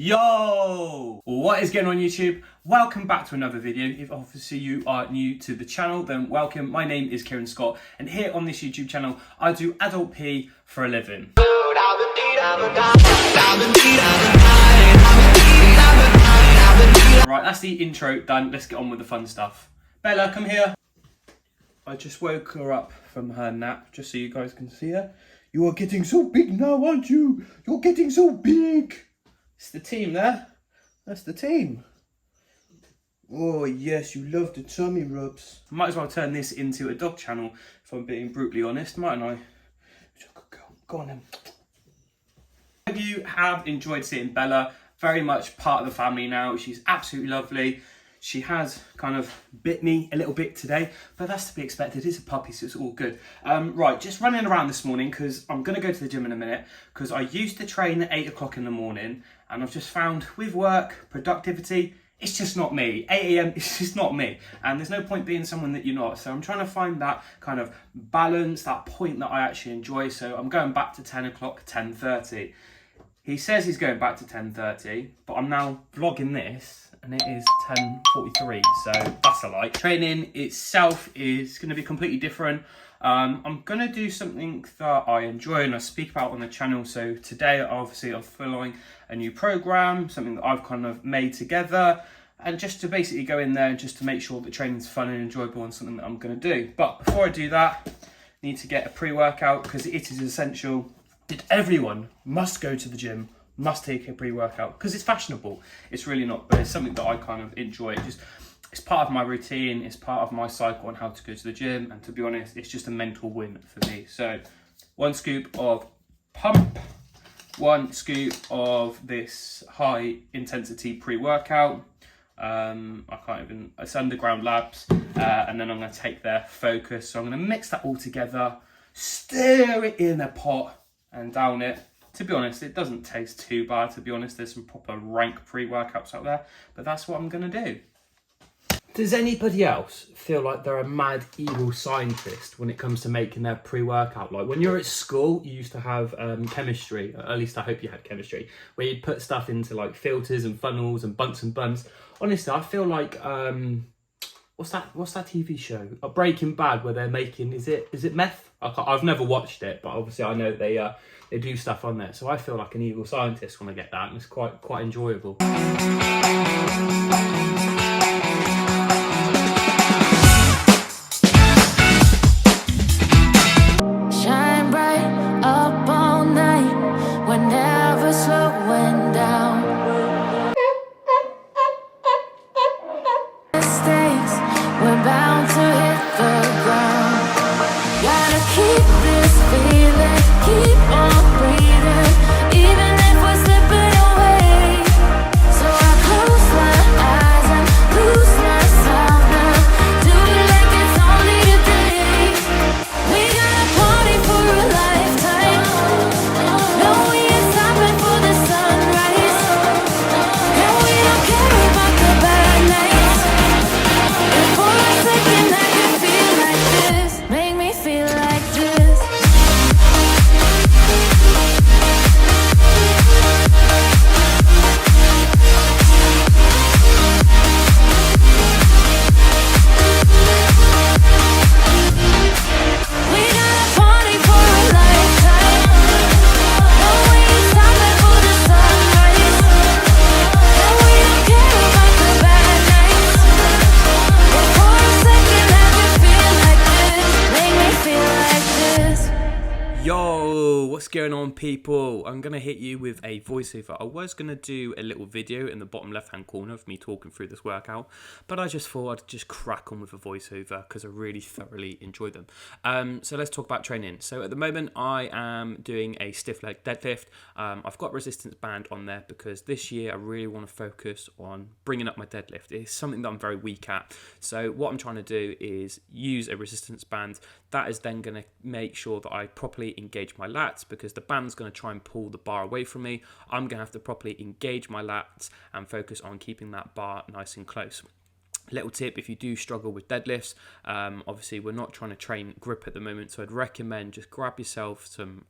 Yo! What is going on YouTube? Welcome back to another video. If obviously you are new to the channel, then welcome. My name is Kieran Scott, and here on this YouTube channel, I do adult P for a living. Right, that's the intro done. Let's get on with the fun stuff. Bella, come here. I just woke her up from her nap, just so you guys can see her. You are getting so big now, aren't you? You're getting so big. It's the team there. That's the team. Oh yes, you love the tummy rubs. Might as well turn this into a dog channel, if I'm being brutally honest, mightn't I? Go on then. If you have enjoyed seeing Bella, very much part of the family now. She's absolutely lovely. She has kind of bit me a little bit today, but that's to be expected. It's a puppy, so it's all good. Right, just running around this morning because I'm going to go to the gym in a minute, because I used to train at 8 o'clock in the morning, and I've just found with work, productivity, it's just not me. 8 a.m, it's just not me. And there's no point being someone that you're not. So I'm trying to find that kind of balance, that point that I actually enjoy. So I'm going back to 10 o'clock, 10:30. He says he's going back to 10:30, but I'm now vlogging this, and it is 10:43, so that's a lie. Training itself is going to be completely different. I'm going to do something that I enjoy and I speak about on the channel. So today, obviously, I'm following a new program, something that I've kind of made together, and just to basically go in there and just to make sure that training's fun and enjoyable and something that I'm going to do. But before I do that, I need to get a pre-workout because it is essential that everyone must go to the gym, must take a pre-workout, because it's fashionable. It's really not, but it's something that I kind of enjoy. It's part of my routine, it's part of my cycle on how to go to the gym, and to be honest, it's just a mental win for me. So 1 scoop of pump, 1 scoop of this high intensity pre-workout. It's Underground Labs, and then I'm going to take their Focus. So I'm going to mix that all together, stir it in a pot and down it. To be honest, it doesn't taste too bad, to be honest. There's some proper rank pre-workouts out there, but that's what I'm going to do. Does anybody else feel like they're a mad evil scientist when it comes to making their pre-workout? Like when you're at school, you used to have chemistry, at least I hope you had chemistry, where you'd put stuff into like filters and funnels and bunts and buns. Honestly, I feel like, what's that TV show? Breaking Bad, where they're making, is it meth? I've never watched it, but obviously I know they do stuff on there. So I feel like an evil scientist when I get that, and it's quite enjoyable. Shine bright up all night, we're never slowing down. Mistakes, we're bound to hit the ground. Gotta keep this feeling, keep on breathing, even if we're slipping away. So I close my eyes and lose myself now. Do it like it's only today. We got a party for a lifetime. No, we ain't stopping for the sunrise. No, we don't care about the bad nights. And for a second I can feel like this. Make me feel like this. We got a party for a lifetime. No, we ain't stopping for the sunrise. No, we don't care about the bad nights. But for a second I can feel like this. Make me feel like this. Yo, what's going on, people? I'm going to hit you with a voiceover. I was going to do a little video in the bottom left-hand corner of me talking through this workout, but I just thought I'd just crack on with a voiceover because I really thoroughly enjoy them. So let's talk about training. So at the moment, I am doing a stiff leg deadlift. I've got resistance band on there because this year I really want to focus on bringing up my deadlift. It's something that I'm very weak at. So what I'm trying to do is use a resistance band. That is then going to make sure that I properly engage my lats, because the band's going to try and pull the bar away from me. I'm going to have to properly engage my lats and focus on keeping that bar nice and close. Little tip, if you do struggle with deadlifts, obviously we're not trying to train grip at the moment, so I'd recommend just grab yourself some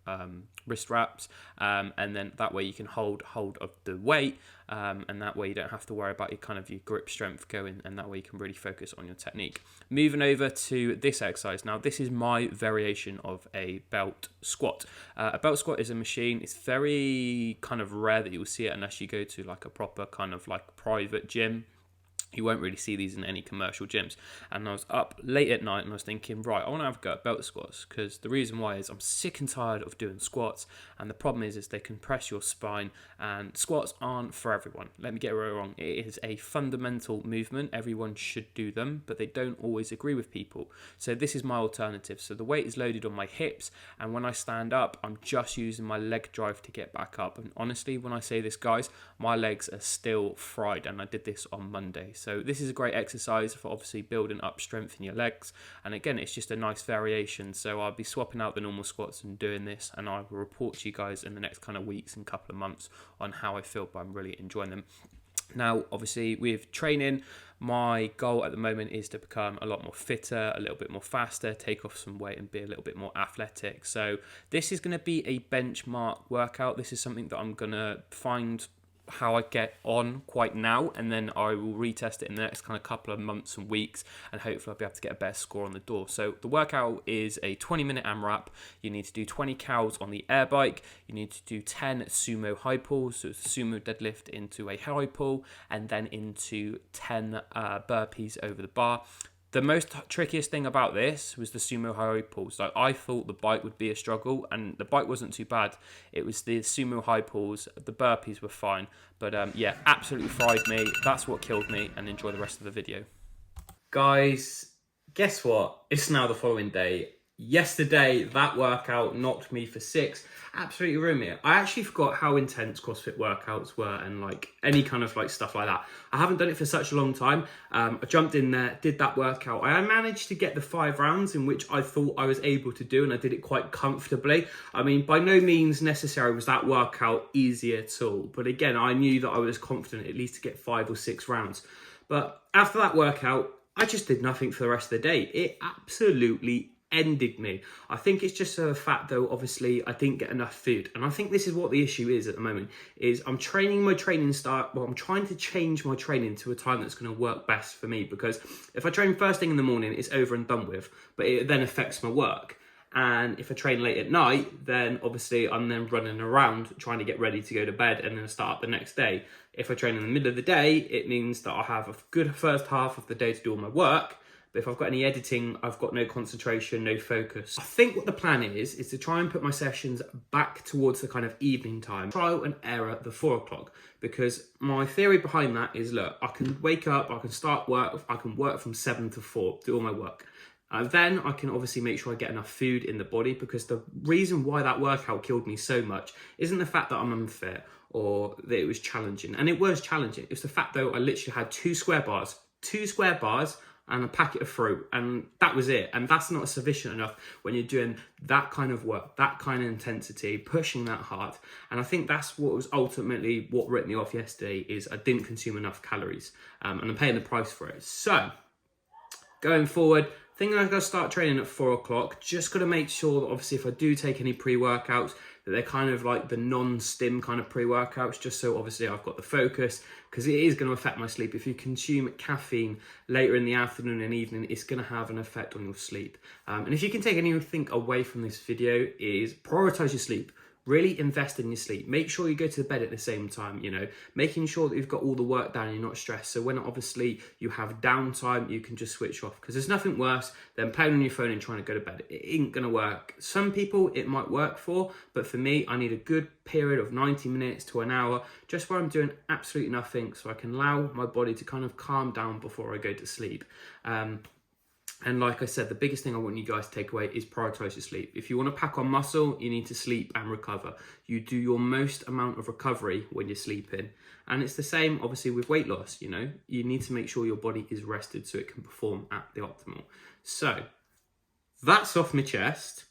wrist wraps, and then that way you can hold of the weight, and that way you don't have to worry about your grip strength going, and that way you can really focus on your technique. Moving over to this exercise. Now this is my variation of a belt squat. A belt squat is a machine. It's very kind of rare that you will see it unless you go to like a proper kind of like private gym. You won't really see these in any commercial gyms. And I was up late at night and I was thinking, right, I want to have a go at belt squats, because the reason why is I'm sick and tired of doing squats, and the problem is they compress your spine, and squats aren't for everyone. Let me get it wrong. It is a fundamental movement. Everyone should do them, but they don't always agree with people. So this is my alternative. So the weight is loaded on my hips, and when I stand up, I'm just using my leg drive to get back up. And honestly, when I say this, guys, my legs are still fried, and I did this on Monday. So this is a great exercise for obviously building up strength in your legs. And again, it's just a nice variation. So I'll be swapping out the normal squats and doing this, and I will report to you guys in the next kind of weeks and couple of months on how I feel, but I'm really enjoying them. Now, obviously, with training, my goal at the moment is to become a lot more fitter, a little bit more faster, take off some weight and be a little bit more athletic. So this is going to be a benchmark workout. This is something that I'm going to find how I get on quite now, and then I will retest it in the next kind of couple of months and weeks, and hopefully I'll be able to get a better score on the door. So the workout is a 20-minute AMRAP. You need to do 20 cows on the air bike. You need to do 10 sumo high pulls, so it's a sumo deadlift into a high pull, and then into 10 burpees over the bar. The most trickiest thing about this was the sumo high pulls. Like, I thought the bike would be a struggle, and the bike wasn't too bad. It was the sumo high pulls. The burpees were fine. But yeah, absolutely fried me. That's what killed me, and enjoy the rest of the video. Guys, guess what? It's now the following day. Yesterday, that workout knocked me for 6. Absolutely ruined me. I actually forgot how intense CrossFit workouts were, and like any kind of like stuff like that. I haven't done it for such a long time. I jumped in there, did that workout. I managed to get the 5 rounds in which I thought I was able to do, and I did it quite comfortably. I mean, by no means necessary was that workout easy at all. But again, I knew that I was confident at least to get 5 or 6 rounds. But after that workout, I just did nothing for the rest of the day. It absolutely ended me. I think it's just a fact though, obviously I didn't get enough food, and I think this is what the issue is at the moment. Is I'm training my training style, well, I'm trying to change my training to a time that's going to work best for me, because if I train first thing in the morning, it's over and done with, but it then affects my work. And if I train late at night, then obviously I'm then running around trying to get ready to go to bed and then start the next day. If I train in the middle of the day, it means that I'll have a good first half of the day to do all my work. But if I've got any editing, I've got no concentration, no focus. I think what the plan is to try and put my sessions back towards the kind of evening time. Trial and error the 4 o'clock. Because my theory behind that is, look, I can wake up, I can start work, I can work from 7 to 4, do all my work. Then I can obviously make sure I get enough food in the body, because the reason why that workout killed me so much isn't the fact that I'm unfit or that it was challenging. And it was challenging. It's the fact though I literally had 2 square bars and a packet of fruit, and that was it. And that's not sufficient enough when you're doing that kind of work, that kind of intensity, pushing that hard. And I think that's what was ultimately what ripped me off yesterday, is I didn't consume enough calories, and I'm paying the price for it. So going forward, I think I'm going to start training at 4 o'clock. Just got to make sure that obviously if I do take any pre-workouts, that they're kind of like the non-stim kind of pre-workouts, just so obviously I've got the focus, because it is going to affect my sleep. If you consume caffeine later in the afternoon and evening, it's going to have an effect on your sleep. And if you can take anything away from this video, is prioritize your sleep. Really invest in your sleep. Make sure you go to bed at the same time, you know, making sure that you've got all the work done and you're not stressed. So when obviously you have downtime, you can just switch off, because there's nothing worse than playing on your phone and trying to go to bed. It ain't gonna work. Some people it might work for, but for me, I need a good period of 90 minutes to an hour, just where I'm doing absolutely nothing, so I can allow my body to kind of calm down before I go to sleep. And like I said, the biggest thing I want you guys to take away is prioritize your sleep. If you want to pack on muscle, you need to sleep and recover. You do your most amount of recovery when you're sleeping. And it's the same, obviously, with weight loss, you know. You need to make sure your body is rested so it can perform at the optimal. So, that's off my chest.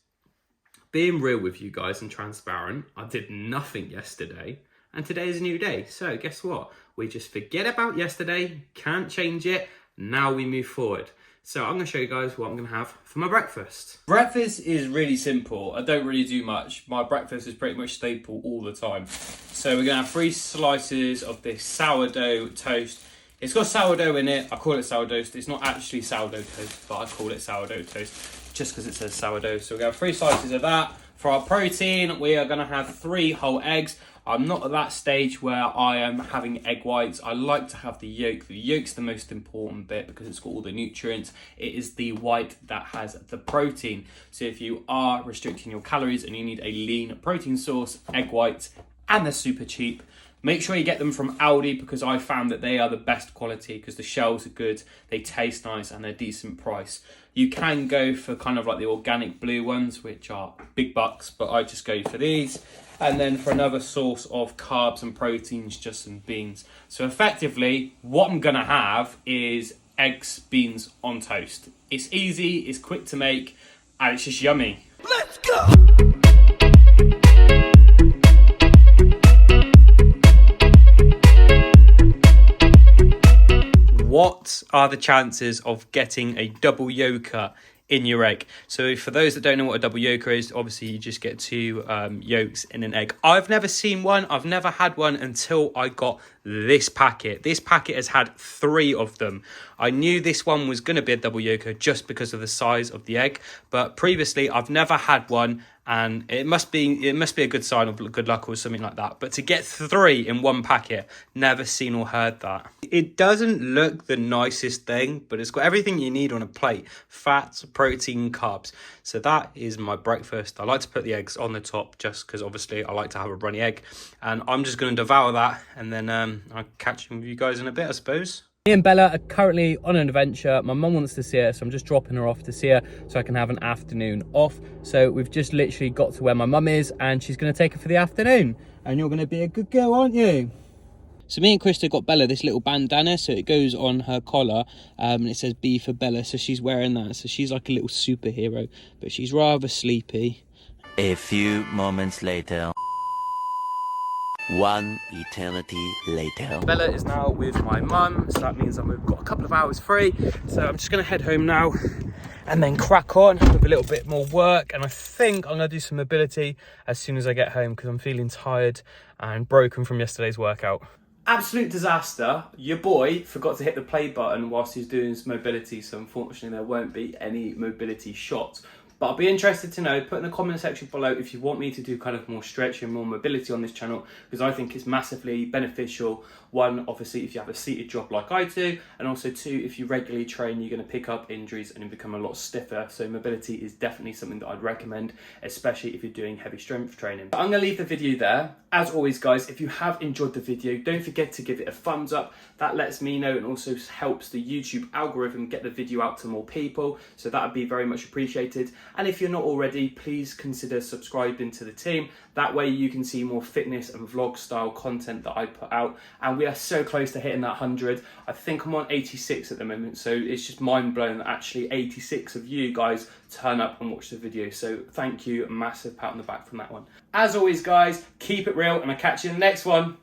Being real with you guys and transparent, I did nothing yesterday. And today is a new day. So, guess what? We just forget about yesterday, can't change it. Now we move forward. So I'm going to show you guys what I'm going to have for my breakfast. Breakfast is really simple. I don't really do much. My breakfast is pretty much staple all the time. So we're going to have 3 slices of this sourdough toast. It's got sourdough in it. I call it sourdough toast. It's not actually sourdough toast, but I call it sourdough toast just because it says sourdough. So we're going to have 3 slices of that. For our protein, we are going to have 3 whole eggs. I'm not at that stage where I am having egg whites. I like to have the yolk. The yolk's the most important bit because it's got all the nutrients. It is the white that has the protein. So if you are restricting your calories and you need a lean protein source, egg whites, and they're super cheap, make sure you get them from Aldi because I found that they are the best quality because the shells are good, they taste nice, and they're decent price. You can go for kind of like the organic blue ones, which are big bucks, but I just go for these. And then for another source of carbs and proteins, just some beans. So effectively, what I'm gonna have is eggs, beans on toast. It's easy, it's quick to make, and it's just yummy. Let's go! What are the chances of getting a double yolker in your egg? So for those that don't know what a double yolker is, obviously you just get 2 yolks in an egg. I've never seen one. I've never had one until I got this packet. This packet has had 3 of them. I knew this one was going to be a double yolker just because of the size of the egg, but previously I've never had one, and it must be a good sign of good luck or something like that. But to get 3 in one packet, never seen or heard that. It doesn't look the nicest thing, but it's got everything you need on a plate: fats, protein, carbs. So that is my breakfast. I like to put the eggs on the top just because obviously I like to have a runny egg, and I'm just going to devour that, and then I'll catch you guys in a bit, I suppose. Me and Bella are currently on an adventure. My mum wants to see her, so I'm just dropping her off to see her so I can have an afternoon off. So we've just literally got to where my mum is, and she's going to take her for the afternoon. And you're going to be a good girl, aren't you? So me and Krista got Bella this little bandana, so it goes on her collar, and it says B for Bella, so she's wearing that. So she's like a little superhero, but she's rather sleepy. A few moments later. 1 eternity later. Bella is now with my mum, so that means that we've got a couple of hours free. So I'm just going to head home now and then crack on with a little bit more work. And I think I'm going to do some mobility as soon as I get home because I'm feeling tired and broken from yesterday's workout. Absolute disaster. Your boy forgot to hit the play button whilst he's doing his mobility, so unfortunately there won't be any mobility shots. But I'll be interested to know, put in the comment section below if you want me to do kind of more stretching, more mobility on this channel, because I think it's massively beneficial. 1, obviously, if you have a seated job like I do, and also 2, if you regularly train, you're going to pick up injuries and you become a lot stiffer. So mobility is definitely something that I'd recommend, especially if you're doing heavy strength training. But I'm going to leave the video there. As always, guys, if you have enjoyed the video, don't forget to give it a thumbs up. That lets me know and also helps the YouTube algorithm get the video out to more people. So that would be very much appreciated. And if you're not already, please consider subscribing to the team. That way you can see more fitness and vlog style content that I put out. And we are so close to hitting that 100. I think I'm on 86 at the moment. So it's just mind blowing that actually 86 of you guys turn up and watch the video. So thank you, a massive pat on the back from that one. As always, guys, keep it real and I'll catch you in the next one.